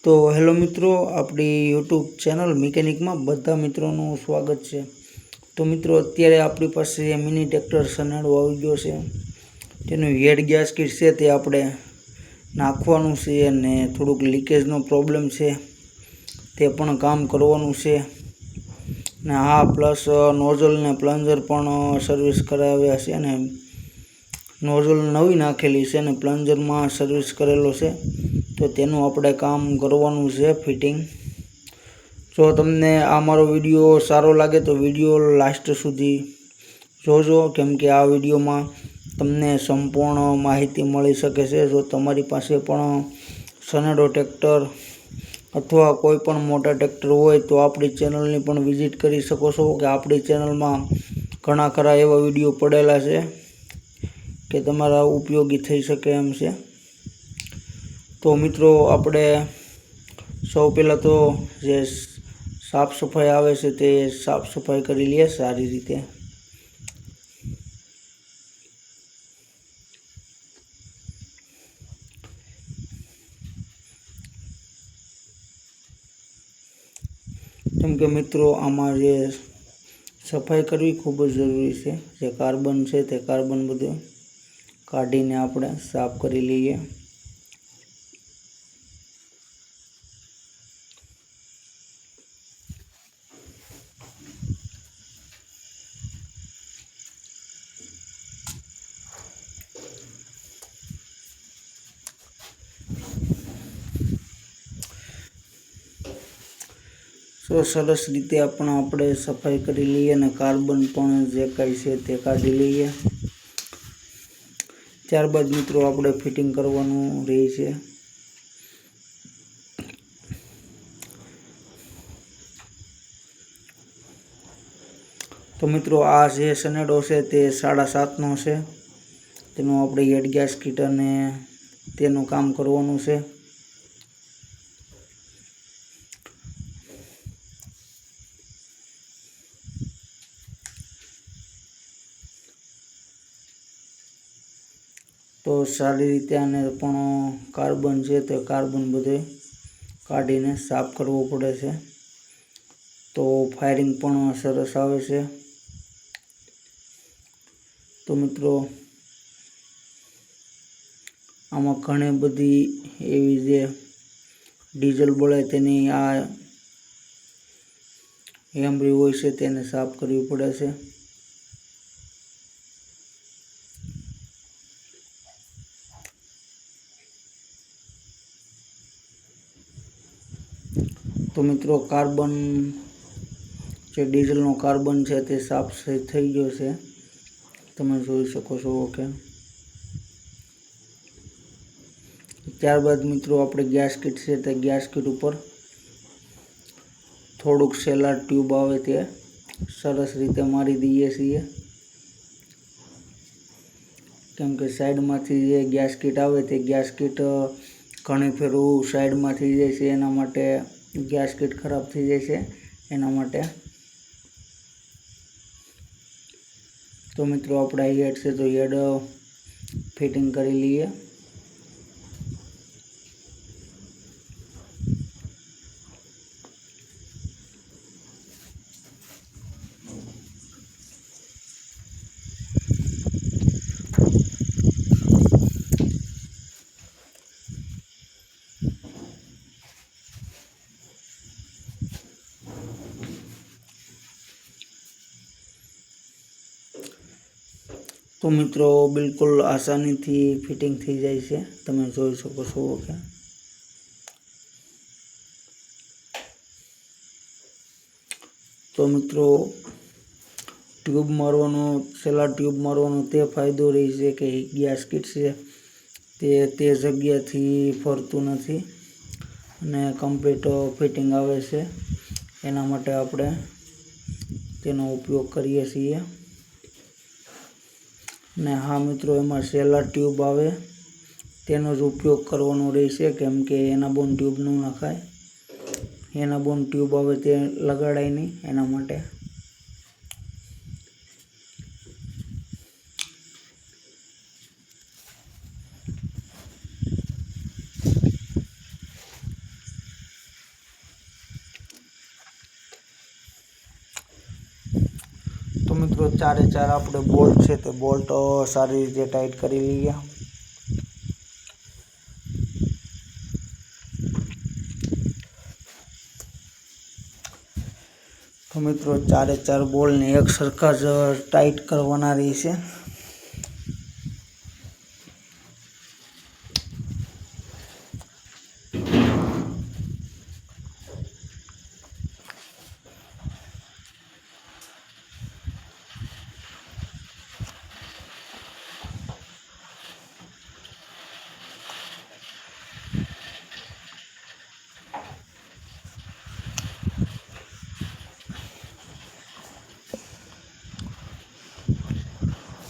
તો હેલો મિત્રો, આપણી યુટ્યુબ ચેનલ મિકેનિકમાં બધા મિત્રોનું સ્વાગત છે। તો મિત્રો, અત્યારે આપણી પાસે મિની ટ્રેક્ટર સનેડો આવી ગયો છે। તેનું હેડ ગેસ્કેટ છે તે આપણે નાખવાનું છે અને થોડુંક લીકેજનો પ્રોબ્લેમ છે તે પણ કામ કરવાનું છે। ને હા, પ્લસ નોઝલ ને પ્લન્જર પણ સર્વિસ કરાવ્યા છે અને નોઝલ નવી નાખેલી છે અને પ્લન્જરમાં સર્વિસ કરેલો છે, તો તેનું આપણે કામ કરવાનું છે ફિટિંગ। જો તમને આ મારો વિડીયો સારો લાગે તો વિડીયો લાસ્ટ સુધી જોજો, કેમ કે આ વિડીયોમાં તમને સંપૂર્ણ માહિતી મળી શકે છે। જો તમારી પાસે પણ સનેડો ટ્રેક્ટર અથવા કોઈ પણ મોટા ટ્રેક્ટર હોય તો આપણી ચેનલની પણ વિઝિટ કરી શકો છો, કે આપણી ચેનલમાં ઘણા ખરા એવા વિડીયો પડેલા છે કે તમારા ઉપયોગી થઈ શકે એમ છે। તો મિત્રો, આપણે સૌ પહેલાં તો જે સાફ સફાઈ આવે છે તે સાફ સફાઈ કરી લઈએ સારી રીતે। કેમ કે મિત્રો, આમાં જે સફાઈ કરવી ખૂબ જ જરૂરી છે। જે કાર્બન છે તે કાર્બન બધું કાઢીને આપણે સાફ કરી લઈએ। તો સરસ રીતે આપણે સફાઈ કરી લઈએ અને કાર્બન પણ જે કાંઈ છે તે કાઢી લઈએ। ત્યારબાદ મિત્રો, આપણે ફિટિંગ કરવાનું રહે છે। તો મિત્રો, આ જે સનેડો છે તે 7.5નો છે। તેનું આપણે હેડ ગેસ્કેટ અને તેનું કામ કરવાનું છે। તો સારી રીતે આને પણ કાર્બન છે તે કાર્બન બધે કાઢીને સાફ કરવો પડે છે, તો ફાયરિંગ પણ સરસ આવે છે। તો મિત્રો, આમાં ઘણી બધી એવી જે ડીઝલ બળે તેની આ હેમરી હોય છે તેને સાફ કરવી પડે છે। તો મિત્રો, કાર્બન જે ડીઝલનો કાર્બન છે તે સાફ થઈ ગયો છે, તમે જોઈ શકો છો કે। ત્યારબાદ મિત્રો, આપણે ગેસ્કેટ છે તે ગેસ્કેટ ઉપર થોડુંક સેલાર ટ્યુબ આવે તે સરસ રીતે મારી દઈએ છીએ, કેમ કે સાઈડમાંથી જે ગેસ્કેટ આવે તે ગેસ્કેટ ઘણી ફેરું સાઈડમાં થઈ જાય છે, એના માટે ગેસ્કેટ ખરાબ થઈ જાય છે એના માટે। તો મિત્રો, આપણે હેડ છે તો હેડ ફિટિંગ કરી લઈએ। તો મિત્રો, બિલકુલ આસાનીથી ફિટિંગ થઈ જાય છે, તમે જોઈ શકો છો કે। તો મિત્રો, ટ્યુબ મારવાનો, સેલાર ટ્યુબ મારવાનો તે ફાયદો રહે છે કે ગેસ્કેટ છે તે જગ્યાથી ફરતું નથી અને કમ્પ્લીટ ફિટિંગ આવે છે, એના માટે આપણે તેનો ઉપયોગ કરીએ છીએ। ને હા મિત્રો, એમાં સેલાર ટ્યુબ આવે તેનો જ ઉપયોગ કરવાનો રહેશે, કેમ કે એના બોન ટ્યુબ ન નખાય, એના બોન ટ્યુબ આવે તે લગાડાય નહીં એના માટે। મિત્રો ચારે ચાર આપણે બોલ્ટ છે તે બોલ્ટ સારી રીતે ટાઈટ કરી લઈએ। તો મિત્રો ચારે ચાર બોલને એક સરખા જ ટાઈટ કરવાના રહેશે।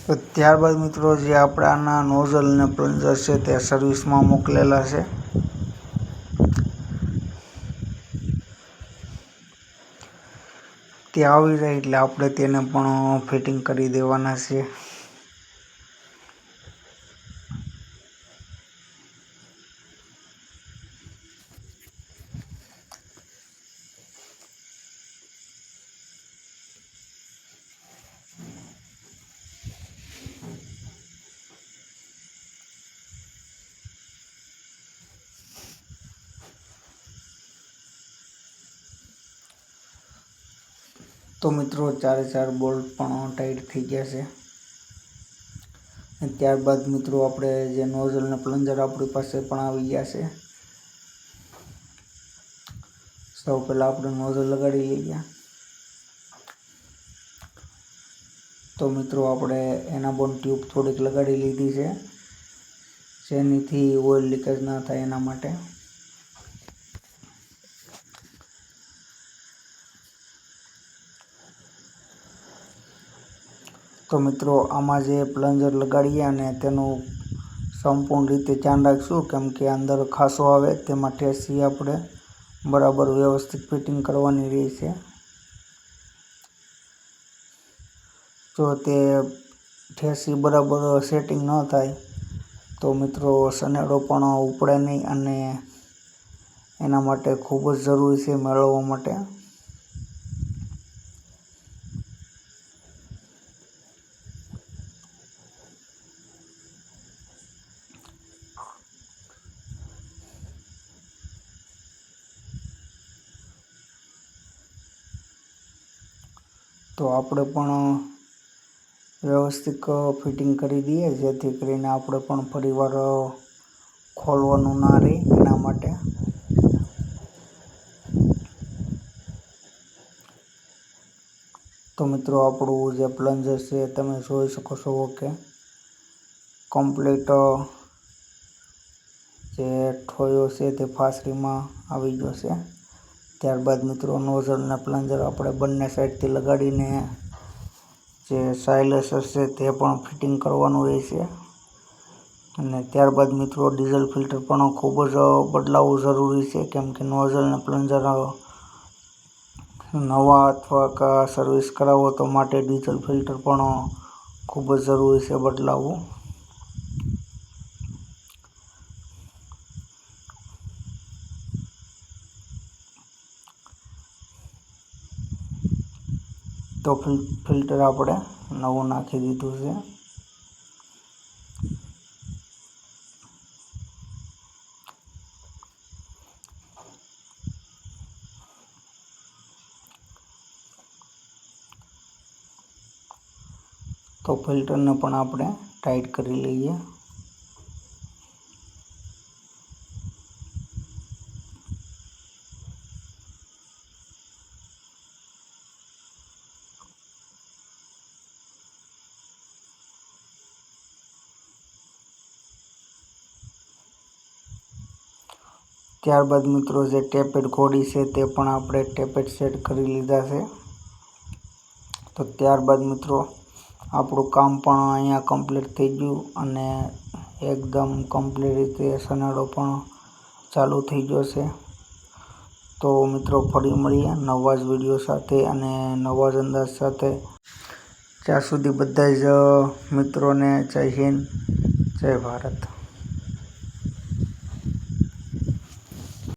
તો ત્યારબાદ મિત્રો જે આપણાના નોઝલ અને પ્લન્જર છે તે સર્વિસમાં મોકલેલા છે। તે આવી જાય એટલે આપણે તેને પણ ફિટિંગ કરી દેવાના છે। તો મિત્રો ચારે ચાર બોલ્ટ પણ ટાઈટ થઈ ગયા છે। ત્યારબાદ મિત્રો આપણે જે નોઝલ અને પ્લન્જર આપણી પાસે પણ આવી ગયા છે। સૌ પહેલાં આપણે નોઝલ લગાડી લઈએ। તો મિત્રો આપણે એનાબોન ટ્યુબ થોડીક લગાડી લીધી છે જેનાથી ઓઇલ લીકેજ ના થાય એના માટે। તો મિત્રો આમાં જે પ્લન્જર લગાડીએ અને તેનું સંપૂર્ણ રીતે ધ્યાન રાખશું, કેમ કે અંદર ખાસો આવે તેમાં ઠેસી આપણે બરાબર વ્યવસ્થિત ફિટિંગ કરવાની રહેશે। જો તે ઠેસી બરાબર સેટિંગ ન થાય તો મિત્રો સનેડો પણ ઉપડે નહીં અને એના માટે ખૂબ જ જરૂરી છે મેળવવા માટે। તો આપણે પણ વ્યવસ્થિત ફિટિંગ કરી દઈએ જેથી કરીને આપણે પણ ફરીવાર ખોલવાનું ના રહે એના માટે। તો મિત્રો આપણું જે પ્લન્જર છે તમે જોઈ શકો છો કે કમ્પ્લીટ જે ઠોયો છે તે ફાસરીમાં આવી ગયો છે। ત્યારબાદ મિત્રો નોઝલ અને પ્લન્જર આપણે બંને સાઈડથી લગાડીને જે સાયલેન્સર છે તે પણ ફિટિંગ કરવાનું રહેશે। અને ત્યારબાદ મિત્રો ડીઝલ ફિલ્ટર પણ ખૂબ જ બદલાવવું જરૂરી છે, કેમ કે નોઝલ અને પ્લન્જર નવા અથવા સર્વિસ કરાવો તો માટે ડીઝલ ફિલ્ટર પણ ખૂબ જ જરૂરી છે બદલાવવું। તો ફિલ્ટર આપણે નવું નાખી દીધું છે। તો ફિલ્ટરને પણ આપણે ટાઈટ કરી લઈએ। ત્યારબાદ મિત્રો જે ટેપેડ ઘોડી છે તે પણ આપણે ટેપેડ સેટ કરી લીધા છે। તો ત્યારબાદ મિત્રો આપણું કામ પણ અહીંયા કમ્પ્લીટ થઈ ગયું અને એકદમ કમ્પ્લીટ રીતે સનેડો પણ ચાલુ થઈ ગયો છે। તો મિત્રો ફરી મળીએ નવા જ વિડીયો સાથે અને નવા જ અંદાજ સાથે। ત્યાં સુધી બધા જ મિત્રોને જય હિન્દ, જય ભારત।